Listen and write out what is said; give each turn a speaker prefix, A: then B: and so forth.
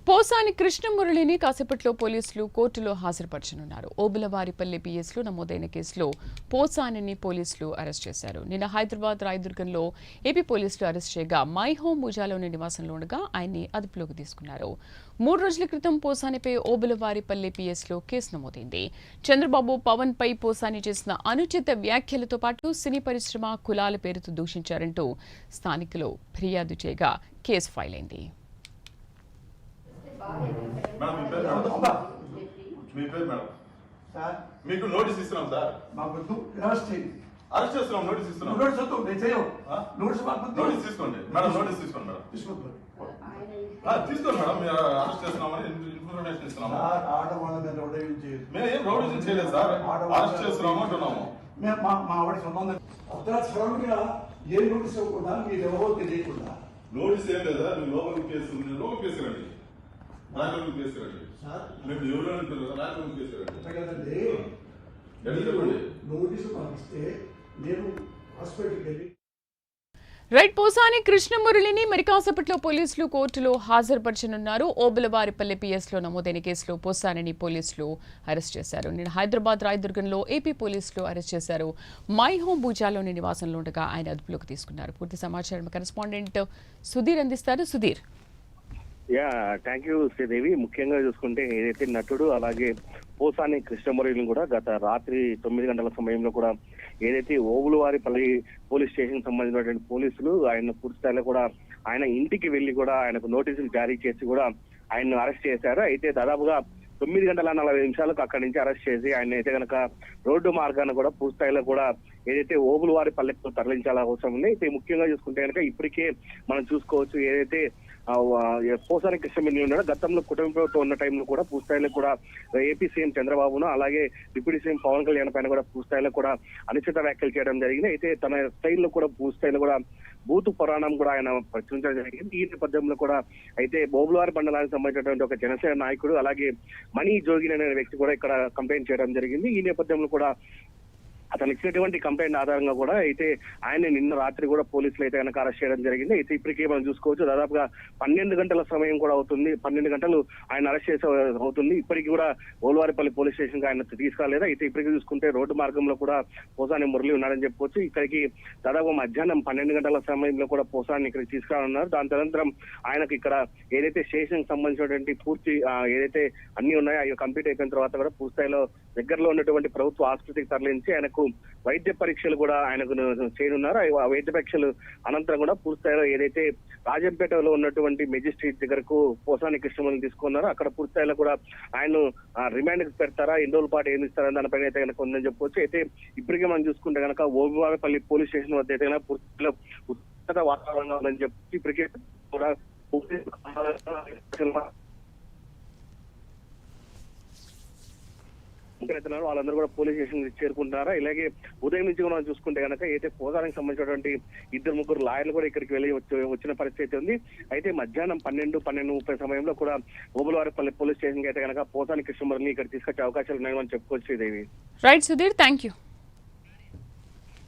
A: పోసాని కృష్ణమురళిని కాసేపట్లో పోలీసులు కోర్టులో హాజరుపరచనున్నారు. ఓబులవారిపల్లి పిఎస్లో నమోదైన కేసులో పోసానిని పోలీసులు అరెస్ట్ చేశారు. నిన్న హైదరాబాద్ రాయదుర్గంలో ఏపీ పోలీసులు అరెస్ట్ చేయగా మై హోమ్ ముజాలోని నివాసంలో ఉండగా ఆయన్ని అదుపులోకి తీసుకున్నారు. 3 రోజుల క్రితం పోసానిపై ఓబులవారిపల్లి పిఎస్లో కేసు నమోదైంది. చంద్రబాబు పవన్ పై పోసాని చేసిన అనుచిత వ్యాఖ్యలతో పాటు సినీ పరిశ్రమ కులాల పేరుతో దూషించారంటూ స్థానికులు ఫిర్యాదు చేయగా కేసు ఫైల్ అయింది.
B: మీకు నోటీస్ ఇస్తున్నాం సార్. అరెస్ట్ చేస్తున్నాం. నోటీస్ ఇస్తున్నాం. నోటీస్ తీసుకోండి మేడం. నోటీస్ తీసుకోండి మేడం. తీసుకోండి మేడం. మీరు అరెస్ట్ చేస్తున్నామని ఇన్ఫర్మేషన్ ఇస్తున్నాము. మేము ఏం రౌడీజం చేయలేదు సార్. అరెస్ట్ చేస్తున్నాము అంటున్నాము. నోటీస్ ఏం లేదా? మీరు లోపలికి కేసు లోపలికి కేసు రండి. రాజకీయ కేసు రండి. మేము ఎవరు రాజకీయ కేసు రండి.
C: నోటీసు పంపిస్తే నేను హాస్పిటల్కి వెళ్ళి
A: రైట్. పోసాని కృష్ణమురళిని మరి కాసేపట్లో పోలీసులు కోర్టులో హాజరుపరచనున్నారు. ఓబులవారిపల్లి పిఎస్లో నమోదైన కేసులో పోసానిని పోలీసులు అరెస్ట్ చేశారు. నిన్న హైదరాబాద్ రాయదుర్గంలో ఏపీ పోలీసులు అరెస్ట్ చేశారు. మై హోమ్ భూజాలోని నివాసంలో ఉండగా ఆయన అదుపులోకి తీసుకున్నారు. పూర్తి సమాచారం కరెస్పాండెంట్ సుధీర్ అందిస్తారు. సుధీర్.
D: Thank you Sridevi. ముఖ్యంగా చూసుకుంటే ఏదైతే నటుడు అలాగే పోసాని కృష్ణమురళిని కూడా గత రాత్రి 9 గంటల సమయంలో కూడా ఏదైతే ఓబులవారిపల్లి పోలీస్ స్టేషన్ సంబంధించినటువంటి పోలీసులు ఆయన పూర్తి స్థాయిలో కూడా ఆయన ఇంటికి వెళ్లి కూడా ఆయనకు నోటీసులు జారీ చేసి కూడా ఆయన్ను అరెస్ట్ చేశారు. అయితే దాదాపుగా 9 గంటల 40 నిమిషాలకు అక్కడి నుంచి అరెస్ట్ చేసి ఆయన అయితే కనుక రోడ్డు మార్గాన్ని కూడా పూర్తి స్థాయిలో కూడా ఏదైతే ఓబులవారిపల్లికి తరలించాల్సిన అవసరం ఉంది. అయితే ముఖ్యంగా చూసుకుంటే కనుక ఇప్పటికే మనం చూసుకోవచ్చు ఏదైతే పోసాని కృష్ణమురళి ఉన్నాడు గతంలో కుటుంబ ప్రభుత్వం ఉన్న టైంలో కూడా పూర్తిస్థాయిలో కూడా ఏపీ సీఎం చంద్రబాబును అలాగే డిప్యూటీ సీఎం పవన్ కళ్యాణ్ పైన కూడా పూర్తిస్థాయిలో కూడా అనుచిత వ్యాఖ్యలు చేయడం జరిగింది. అయితే తన స్టైల్లో కూడా పూర్తిస్థాయిలో కూడా బూతు పురాణం కూడా ఆయన ప్రచురించడం జరిగింది. ఈ నేపథ్యంలో కూడా అయితే ఓబులవారి మండలానికి సంబంధించినటువంటి ఒక జనసేన నాయకుడు అలాగే మణి జోగిని అనే వ్యక్తి కూడా ఇక్కడ కంప్లైంట్ చేయడం జరిగింది. ఈ నేపథ్యంలో కూడా అతను ఇచ్చినటువంటి కంప్లైంట్ ఆధారంగా కూడా అయితే ఆయన నిన్న రాత్రి కూడా పోలీసులు అయితే కనుక అరెస్ట్ చేయడం జరిగింది. అయితే ఇప్పటికే మనం చూసుకోవచ్చు దాదాపుగా 12 గంటల సమయం కూడా అవుతుంది. 12 గంటలు ఆయన అరెస్ట్ చేసే అవుతుంది. ఇప్పటికీ కూడా ఓబులవారిపల్లి పోలీస్ స్టేషన్ కి ఆయన తీసుకురాలేదు. అయితే ఇప్పటికీ చూసుకుంటే రోడ్డు మార్గంలో కూడా పోసాని మురళి ఉన్నాడని చెప్పుకోవచ్చు. ఇక్కడికి దాదాపు మధ్యాహ్నం 12 గంటల సమయంలో కూడా పోసాని ఇక్కడికి తీసుకురానున్నారు. దాని తదనంతరం ఆయనకు ఇక్కడ ఏదైతే స్టేషన్ సంబంధించినటువంటి పూర్తి ఏదైతే అన్ని ఉన్నాయో అవి కంప్లీట్ అయిపోయిన తర్వాత కూడా పూర్తిస్థాయిలో దగ్గరలో ఉన్నటువంటి ప్రభుత్వ ఆసుపత్రికి తరలించి ఆయనకు వైద్య పరీక్షలు కూడా ఆయనకు చేయనున్నారు. ఆ వైద్య పరీక్షలు అనంతరం కూడా పూర్తిస్థాయిలో ఏదైతే రాజంపేటలో ఉన్నటువంటి మెజిస్ట్రేట్ దగ్గరకు పోసాని కృష్ణమురళిని తీసుకున్నారో అక్కడ పూర్తిస్థాయిలో కూడా ఆయన రిమాండ్ కి పెడతారా, ఎన్ని రోజుల పాటు ఏమి ఇస్తారని దానిపైన అయితే కనుక ఉందని చెప్పొచ్చు. అయితే ఇప్పటికే మనం చూసుకుంటే కనుక ఓబులవారిపల్లి పోలీస్ స్టేషన్ వద్ద అయితే కనుక పూర్తిలో ఉత్తర వాతావరణంగా ఉందని చెప్పి ఇప్పటికే కూడా వాళ్ళందరూ కూడా పోలీస్ స్టేషన్ చేరుకుంటున్నారా. ఇలాగే ఉదయం నుంచి మనం చూసుకుంటే కనుక అయితే పోసానికి సంబంధించినటువంటి 2-3 లాయర్లు కూడా ఇక్కడికి వెళ్ళి వచ్చిన పరిస్థితి ఉంది. అయితే మధ్యాహ్నం 12:30 సమయంలో కూడా ఓబులవారిపల్లి పోలీస్ స్టేషన్ కి అయితే కనుక పోసాని కృష్ణమురళిని ఇక్కడ తీసుకొచ్చే అవకాశాలు ఉన్నాయని చెప్పుకోవచ్చు. Devi.
A: Right Sudheer, thank you.